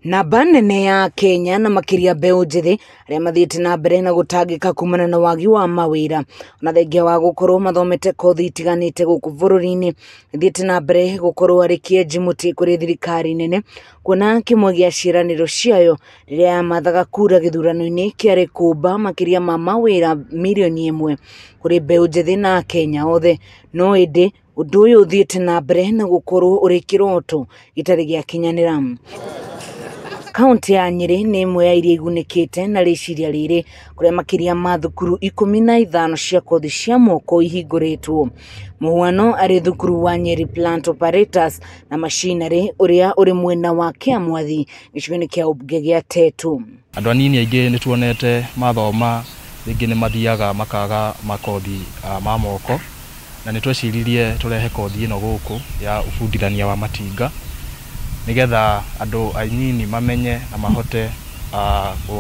Namba nene ya Kenya na makiria mbeũ njithi aria mathiĩte na mbere na gũtangĩka kumana na wagi wa mawĩra na thengia wa gũkorwo mathomete kothi itiganĩte gũkũ bũrũri-inĩ ithiĩte na mbere gũkorwo arĩ kĩenji mũtĩ kũrĩ thirikari nene, kuona kĩmwe gĩa ciĩranĩro ciayo rĩrĩa yamathaga kura gĩthurano-inĩ kĩarĩ kũmba makĩria ma mawĩra mirioni 1 kũrĩ mbeũ njithi na Akenya othe. No ĩndĩ ũndũ ũyũ ũthiĩte na mbere na gũkorwo ũrĩ kĩroto gĩtarĩ gĩakinyanĩra. Kaunti ya Nyeri nĩ ĩmwe ya iria igunĩkĩte na rĩciria rĩrĩ, kũrĩa makĩria ma thukuru 15 cia kothi cia moko ihingũrĩtwo. Mũhuano arĩ thukuru wa Nyeri Plant Operators na Machinery ũrĩa ũrĩ mwena wa Kĩamwathi gĩcigo-inĩ kĩa ũmbunge gĩa Tetu. Andũ anini aingĩ nĩ tuonete mathoma rĩngĩ nĩ mathiaga makaga makothi ma moko, na nĩ tweciririe tũrehe kothi ĩno gũkũ ya ũbundithania wa matinga nigetha andũ anini mamenye na mahote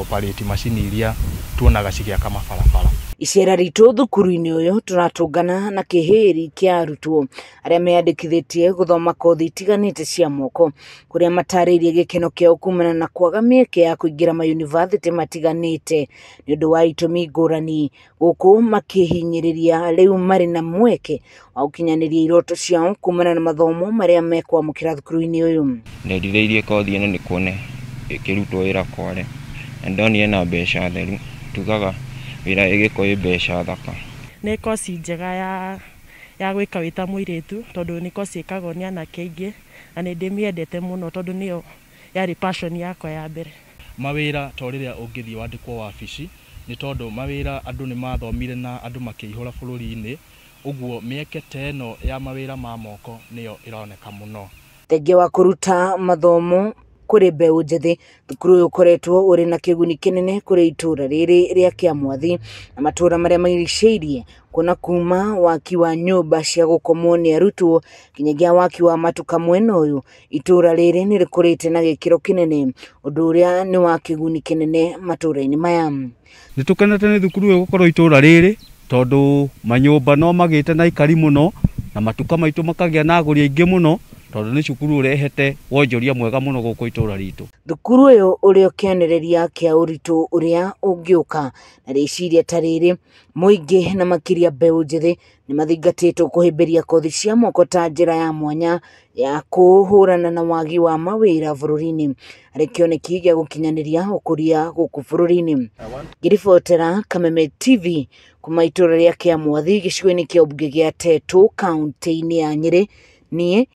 operate macini iria tuonaga cigĩaka mabarabara. Icera ritũ thukuru-inĩ ũyũ tũratũngana na kĩhĩri kĩa arutwo arĩa meyandĩkithĩtie gũthoma kothi itiganĩte cia moko, kũrĩa matarĩirie gĩkeno kĩao kumana na kwaga mĩeke ya kũingĩra mayunivasĩtĩ matiganĩte nĩ ũndũ wa itũmi ngũrani, gũkũ makĩhinyĩrĩria rĩu marĩ na mweke wa gũkinyanĩria iroto ciao kumana na mathomo marĩa mekwamũkĩra thukuru-inĩ ũyũ. Nderirĩirie kothi ĩno nĩ kuona ĩkĩrutwo wĩra kware, na ndonire na mbeca theru, tugaga wĩra ĩgĩkũĩ mbeca thaka. Nĩ kosi njega ya gwĩka wĩta mũirĩtu, tondũ nĩ kosi ĩkagwo nĩ anake aingĩ na nĩ ndĩmĩendete mũno tondũ nĩyo yarĩ passion yakwa ya mbere. Mawĩra to rĩrĩa ũngĩthiĩ wandĩkwo wabici, nĩ tondũ mawĩra andũ nĩ mathomire na andũ makĩihũra bũrũri-inĩ, ũguo mĩeke ta ĩno ya mawĩra ma moko nĩyo ĩroneka mũno. Thengia wa kũruta mathomo kũrĩ mbeũ njithi, thukuru ũyũ ũkoretwo ũrĩ na kĩguni kĩnene kũrĩ itũra rĩrĩ rĩa Kĩamwathi na matũra marĩa marigicĩirie, kuona kuma waki wa nyũmba cia gũkomwo nĩ arutwo nginyagia waki wa matuka mwena ũyũ, itũra rĩrĩ nĩ rĩkũrĩte na gĩkĩro kĩnene, ũndũ ũrĩa nĩ wa kĩguni kĩnene matũra-inĩ maya. Nĩ tũkenete nĩ thukuru ũyũ gũkorwo itũra rĩrĩ, tondũ manyũmba no magĩte na ikari mũno na matuka maitũ makagĩa na agũri aingĩ mũno, tondũ nĩ cukuru ũrehete wonjoria mwega mũno gũkũ itũra ritũ. Thukuru ũyũ ũrĩ kĩonereria kĩa ũritũ ũrĩa ũngĩũka, na rĩciria ta rĩrĩ mũingĩ na makĩria mbeũ njithi nĩ mathingatĩtwo kũhĩmbĩria kothi cia moko ta njĩra ya mwanya ya kũhũrana na wagi wa mawĩra bũrũri-inĩ, arĩ kĩoneki gĩa gũkinyanĩria ũkũria gũkũ bũrũri-inĩ. Ngĩribotera Kameme TV kuma itũra rĩa Kĩamwathi gĩcigo-inĩ kĩa ũmbunge gĩa Tetu, kaunti-inĩ ya Nyeri, niĩ